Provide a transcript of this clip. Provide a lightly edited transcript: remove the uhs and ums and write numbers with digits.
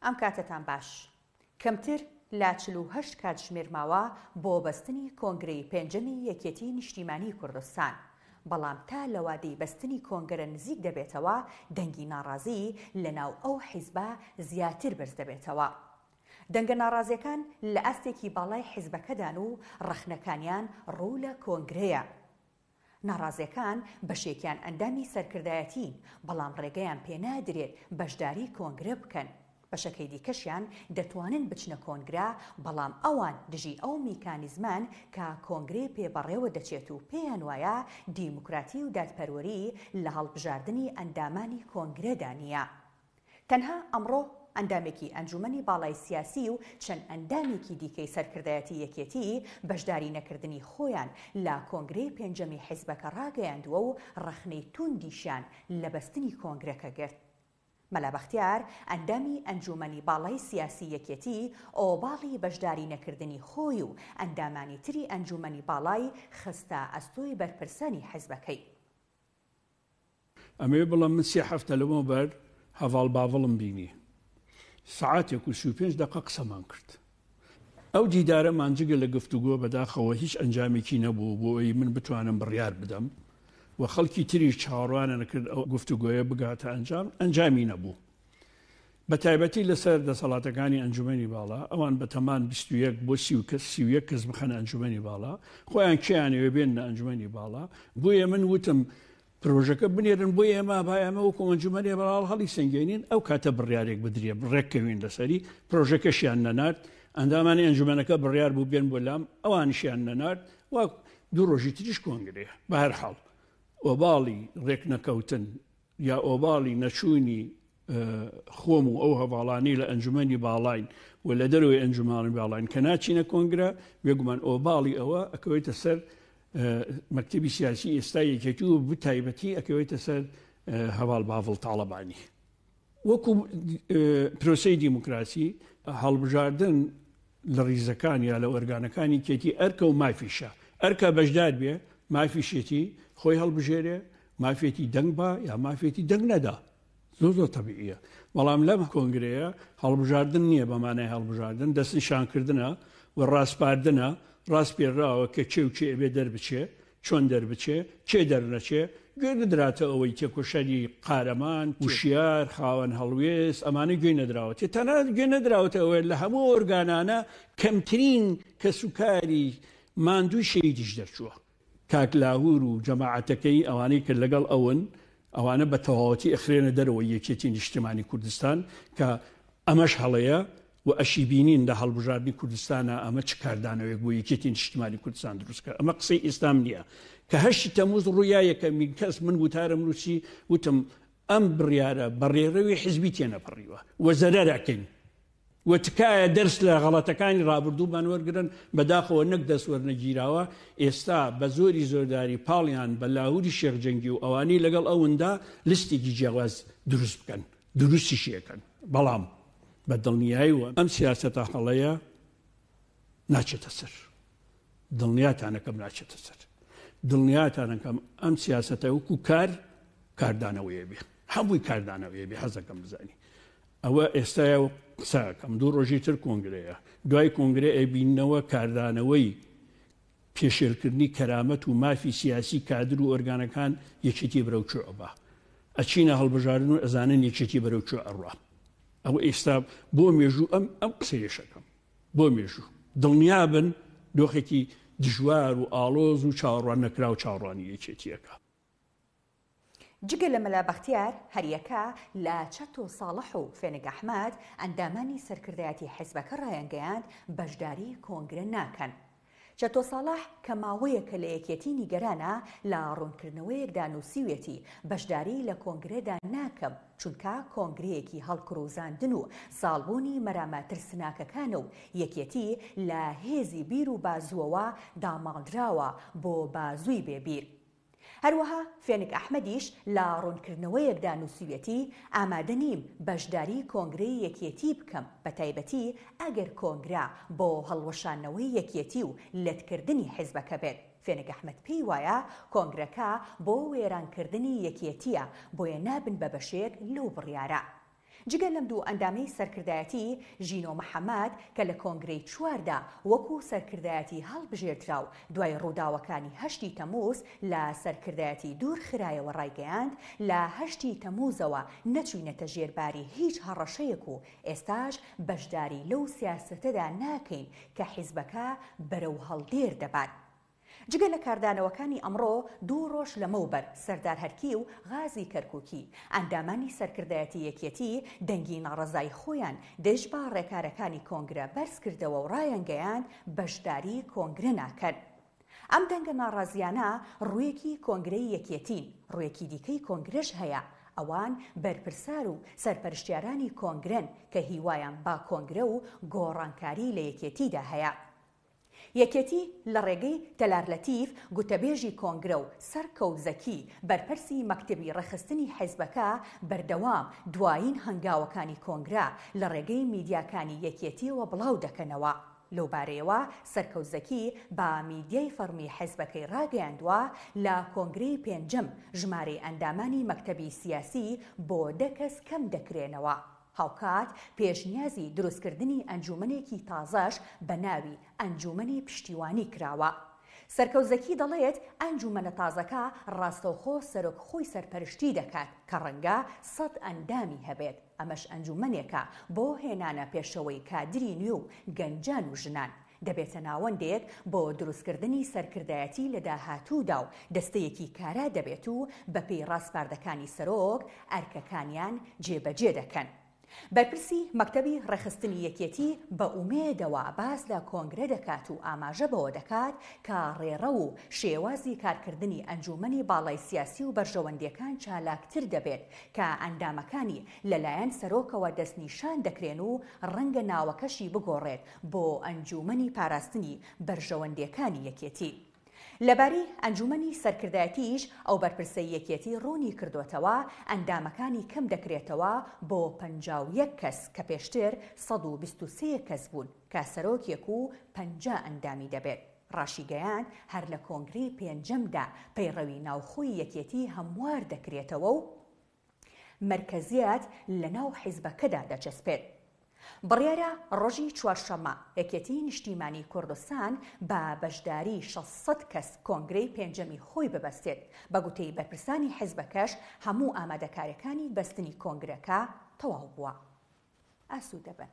ئەم کاتتان باش. کەمتر لا 48 کاتژمێر ماوە بۆ بەستنی کۆنگرەی پێنجەمی یەکێتی نیشتیمانی کوردستان. بەڵام تا لە وادەی بەستنی کۆنگرە نزیک دەبێتەوە دەنگی ناڕازی لەناو ئەو حیزبە زیاتر بەرز دەبێتەوە. دەنگە ناڕازیەکان لە ئەستێکی باڵای حیزبەکەدان و ڕەخنەکانیان ڕوو لە کۆنگرەیە. ناڕازیەکان بەشێکیان ئەندامی سەرکردایەتین، بەڵام ڕێگەیان پێنادرێت بەشداری کۆنگرە بکەن. بەشەکەی دیکەشیان دەتوانن بچنە کۆنگرا، بەڵام ئەوان دژی ئەو میکانیزمان کە کۆنگرێ پێبەڕێوە دەچێت و پێیان وایە دیموکراتی و دادپەروەری لە هەڵبژاردننی ئەندامانی کۆنگرەدا نییە. تەنها ئەمڕۆ ئەندامێکی ئەنجومەنی باڵای سیاسی و چەند ئەندامێکی دیکەی سەرکردایەتی یەکێتی بەشداری نەکردنی خۆیان لە کۆنگرەی پێنجەمی حیزبەکە ڕاگەیاندووە و ڕەخنەی توندیشیان لە بەستنی کۆنگرەکە گرت. مەلا بەختیار ئەندامی ئەنجومەنی باڵای سیاسی یەکێتی ئۆباڵی بەشداری نەکردنی خۆی و ئەندامانی تری ئەنجومەنی باڵای خستە ئەستۆی بەرپرسانی حیزبەکەی. ئەمێ بڵم من 3 هەفتە لەمە بەر هەڤاڵ باڤڵم بینی، سعاتێک و 35 دقە قسەمان کرد. ئەو دیدارەمان جگە لە گفتوگۆ بەداخەوە هیچ ئەنجامێکی نەبوو بۆ ئەوی من بتوانم بڕیار بدەم و خەڵکی تریش چاوەڕوانە نەکرد ئەو گفتوگۆیە بگاتە ئەنجامی نەبوو. بە تایبەتی لەسەر دەسەڵاتەکانی ئەنجومەنی باڵا ئەوان بە تەمان 21 بۆ 31 کەس بخەنە ئەنجومەنی باڵا، خۆیان کیانەوێ بێنە ئەنجومەنی باڵا. بۆیە من وتم پرۆژەکە بنێرن بۆ ئێمە با ئێمە وەکو ئەنجومەنی باڵا هەڵی سنگێنین، ئەو کاتە بڕیارێک بدرێ ڕێککەوین لەسەری پرۆژەکەشیان نەنارد، ئەندامانی ئەنجومەنەکە بڕیار بوو بێن بۆ لام، ئەوانشیان نەنارد و 2 ڕۆژی تریش کۆنگرێ. بە هەر حاڵ ئۆباڵی ڕێک نەکەوتن یا ئۆباڵی نەچوونی خۆم و ئەو هەواڵانی لە ئەنجومەنی باڵاین و لە دەروی ئەنجومانی باڵاین کە ناچینە کۆنگرە، بێگومان ئۆباڵی ئەوە ئەکەوێتە سەر مەکتەبی سیاسی ئێستا یەکێتی و بتایبەتی ئەکەوێتە سەر هەواڵ باڤڵ تاڵەبانی. وەکو پرۆسەی دیموکراسی هەڵبژاردن لە ڕیزەکان یا لە ئۆرگانەکانی کێتی ئەرکە و مافیشە. ئەرکە بەشدار بێ، مافیشێتی خۆی هەڵبژێرێ، مافێتی دەنگ با یا مافێتی دەنگ نەدا. زۆر تەبیعیە. بەڵام لەم کۆنگرەیە هەڵبژاردن نییە بەمانای هەڵبژاردن، دەستنیشانکردنە و ڕاستپاردنە، ڕاست پێراوە کە چێ و چێ بێ دەربچێ، چۆن دەربچێ، چێ دەرنەچێ، گوێ نەدراتە ئەوەی تێکۆشەری قارەمان، وشیار، خاوەن هەڵوێست، ئەمانە گوێ نەدراوە. تەنانەت گوێ نەدراوەتە ئەوە لە هەموو ئۆرگانانە کەمترین کەسوکاری ماندووی شەیدیش دەرچووە. کاک لاهور و جەماعەتەکەی ئەوانەی کرد لەگەڵ ئەون، ئەوانە بە تەواوەتی ئەخرێنە دەرەوە یەکێتی نیشتیمانی کوردستان کە ئەمەش هەڵەیە و ئەشی بینین لە هەڵبژاردننی کوردستانە ئەمە چ کاردانەوەیەک بۆ یەکێتی نیشتیمانی کوردستان دروستکە. ئەمە قسەی ئێستام نییە کە 8 تەمووز ڕوویایەکە کەس من وتارم نووسی وتم ئەم بڕیارە بەڕێڕەوی حیزبی تێنەپەڕیوە و زەرەرەکەین و تکایە دەرس لە غەڵەتەکانی ڕابردوومان وەرگرن، بەداخەوە نەک دەسوەرنەگیراوە. ئێستا بە زۆری زۆرداری پاڵیان بە لاهوری شێخجەنگی و ئەوانەی لەگەڵ ئەوەندا لیستێکی جیاواز دروست بکەن، دروستیشیەکەن. بەڵام بە دڵنیاییوە ئەم سیاسەتە هەڵەیە ناچێتە سەر. دڵنیاتانەکەم ناچێتە سەر. دڵنیاتانەکەم ئەم سیاسەتە وەکو کاردانەوەیە بێ، هەمووی کاردانەوەیە بێ. حەزەکەم بزانی ئەوە ئێستاە و قساکەم 2 ڕۆژی تر کۆنگرەیە، دوای کۆنگرە ئەبینەوە کاردانەوەی پێشێرکردنی کەرامەت و مافی سیاسی کادر و ئۆرگانەکان یەکێتی بەرەو چۆبە ئەچینە هەڵبژاردن و ئەزانن یەکێتی بەرەو چۆ ئەڕوا. ئەوە ئێستا بۆ مێژوو ئەم قسەیەشەکەم بۆ مێژوو دڵنیا بن دۆخێکی دژوار و ئاڵۆز و چاوەڕوان نەکرا و چاوەڕوانی یەکێتیەکە. جگە لە مەلا بەختیار هەریەکە لە چەتۆ ساڵح و فێنگ ئەحمەد ئەندامانی سەرکردایەتی حیزبەکە ڕایانگەیاند بەشداری کۆنگرە ناکەن. چەتۆ ساڵح کە ماوەیەکە لە یەکێتی نیگەرانە لە ڕوونکردنەوەیەکدا نووسیوێتی بەشداری لە کۆنگرەدا ناکەم چونکە کۆنگرەیەکی هەڵکڕوزاندن و ساڵبوونی مەرامە ترسناکەکانە و یەکێتی لە هێزی بیر و بازووەوە داماڵدراوە بۆ بازووی بێبیر. هەروەها فێنگ ئەحمەدیش لە ڕوونکردنەوەیەکدا نووسیوێتی ئامادە نیم بەشداری کۆنگرەی یەکێتی بکەم، بە تایبەتی ئەگەر کۆنگرا بۆ هەڵوەشانەوەی یەکێتی و لەتکردنی حیزبەکە بێت. فێنگ ئەحمەد پێی وایە کۆنگرەکە بۆ وێرانکردنی یەکێتیە، بۆیە نابن بە بەشێک لەو بڕیارە. جگە لەم دوو ئەندامەی سەرکردایەتی ژینۆ محەممەد کە لە کۆنگرەی چواردا وەکو سەرکردایەتی هەڵبژێردرا و دوای ڕووداوەکانی هەشتی تەمووز لە سەرکردایەتی دوور خرایەوە ڕایگەیاند لە هەشتی تەمووزەوە نەچووینەتە ژێرباری هیچ هەڕەشەیەک و ئێستاش بەشداری لەو سیاسەتەدا ناکەین کە حیزبەکە بەرەو هەڵدێر دەبات. جگە لە کاردانەوەکانی ئەمڕۆ دوو ڕۆژ لەمەوبەر سەردار هەرکی و غازی کەرکووکی ئەندامانی سەرکردایەتی یەکێتی دەنگی ناڕەزای خۆیان دژ بە ڕێکارەکانی کۆنگرە بەرز کردەوە و ڕایەنگەیان بەشداری کۆنگرە ناکەن. ئەم دەنگە ناڕازیانە ڕوویەکی کۆنگرەی یەکێتین، ڕوویەکی دیکەی کۆنگرەش هەیە. ئەوان بەرپرسار و سەرپەرشتیارانی کۆنگرن کە هیوایان با کۆنگرە و گۆڕانکاری لە یەکێتیدا هەیە. یەکێتی لە ڕێگەی تەلارلەتیف گوتەبێژی کۆنگرە و سەرکەوت زەکی بەرپرسی مەکتەبی ڕێخستنی حیزبەکە بەردەوام دوایین هەنگاوەکانی کۆنگرە لە ڕێگەی میدیاکانی یەکێتیەوە بڵاو دەکەنەوە. لەو بارەیەوە سەرکەوت زەکی با میدیای فەرمی حیزبەکەی ڕاگەیاندووە لە کۆنگرەی پێنجەم ژمارەی ئەندامانی مەکتەبی سیاسی بۆ 10 کەس کەم دەکرێنەوە. هاوکات پێشنیازی دروستکردنی ئەنجومەنێکی تازەش بە ناوی ئەنجومەنی پشتیوانی کراوە. سەرکەوت زەکی دەڵێت ئەنجومەنە تازەکە ڕاستەوخۆ سەرۆکخۆی سەرپەرشتی دەکات کە ڕەنگە 100 ئەندامی هەبێت. ئەمەش ئەنجومەنێکە بۆ هێنانە پێشەوەی کادری نوێ و گەنجان و ژنان. دەبێتە ناوەندێک بۆ دروستکردنی سەرکردایەتی لە داهاتوودا و دەستەیەکی کارا دەبێت و بەپێی ڕاستپاردەکانی سەرۆک ئەرکەکانیان جێبەجێ دەکەن. بەرپرسی مەکتەبی ڕێخستنی یەکێتی بە ئومێدەوە باس لە کۆنگرە دەکات و ئاماژە بەوە دەکات کە ڕێڕە و شێوازی کارکردنی ئەنجومەنی باڵای سیاسی و بەرژەوەندیەکان چالاکتر دەبێت کە ئەندامەکانی لەلایەن سەرۆکەوە دەستنیشان دەکرێن و ڕەنگە ناوەکەشی بگۆڕێت بۆ ئەنجومەنی پاراستنی بەرژەوەندیەکانی یەکێتی. لەباری ئەنجومەنی سەرکردایەتیش ئەو بەرپرسە یەکێتی ڕوونی کردوتەوە ئەندامەکانی کەم دەکرێتەوە بۆ 51 کەس کە پێشتر 123 کەس بوون کە سەرۆکێک و 50 ئەندامی دەبێت. ڕاشیگەیان هەر لە کۆنگرەی پێنجەمدا پەیڕەوی ناوخۆی یەکێتی هەموار دەکرێتەوە و مەرکەزیەت لە ناو حیزبەکەدا دەچەسپێت. بڕیارە ڕۆژی چوارشەممە یەکێتی نیشتیمانی کوردستان بە بەشداری 600 کەس کۆنگرەی پێنجەمی خۆی ببەستێت. بە گوتەی بەرپرسانی حیزبەکەش هەموو ئامادەکاریەکانی بەستنی کۆنگرەکە تەواو بووە. ئاسوودە بن.